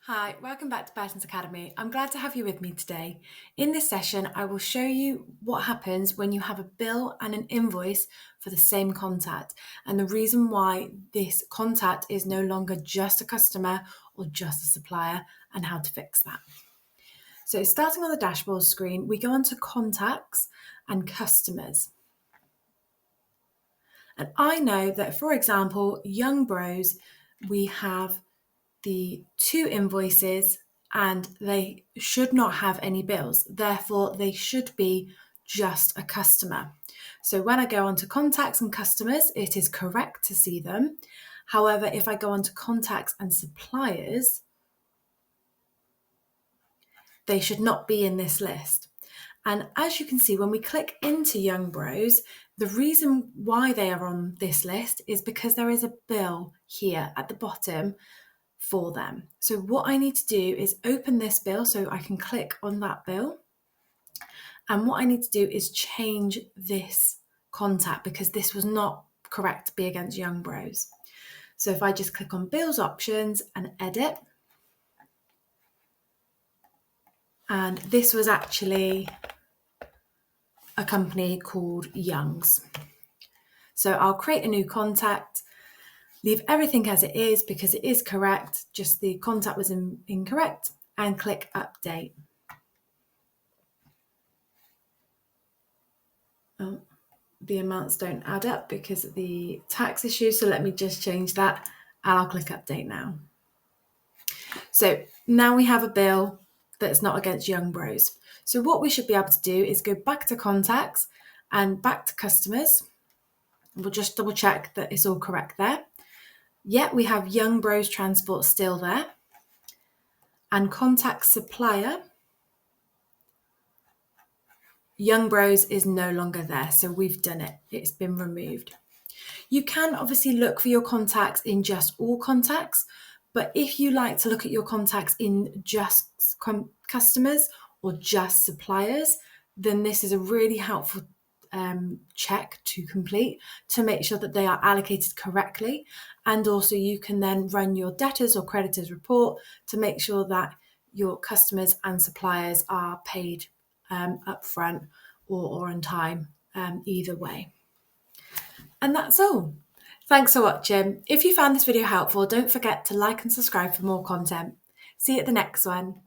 Hi, welcome back to Burton's Academy. I'm glad to have you with me today. In this session, I will show you what happens when you have a bill and an invoice for the same contact, and the reason why this contact is no longer just a customer or just a supplier, and how to fix that. So starting on the dashboard screen, we go on to contacts and customers. And I know that, for example, Young Bros, we have the two invoices and they should not have any bills. Therefore, they should be just a customer. So when I go onto contacts and customers, it is correct to see them. However, if I go onto contacts and suppliers, they should not be in this list. And as you can see, when we click into Young Bros, the reason why they are on this list is because there is a bill here at the bottom for them. So what I need to do is open this bill so I can click on that bill. And what I need to do is change this contact because this was not correct to be against Young Bros. So if I just click on bills options and edit, and this was actually a company called Young's. So I'll create a new contact, leave everything as it is because it is correct, just the contact was incorrect, and click update. Oh, the amounts don't add up because of the tax issue, so let me just change that and I'll click update now. So now we have a bill that's not against Young Bros. So what we should be able to do is go back to contacts and back to customers. We'll just double check that it's all correct there. Yet we have Young Bros Transport still there. And contact supplier, Young Bros is no longer there. So we've done it. It's been removed. You can obviously look for your contacts in just all contacts, but if you like to look at your contacts in just customers or just suppliers, then this is a really helpful check to complete to make sure that they are allocated correctly. And also you can then run your debtors or creditors report to make sure that your customers and suppliers are paid upfront or on time, either way. And that's all. Thanks for watching. If you found this video helpful, don't forget to like and subscribe for more content. See you at the next one.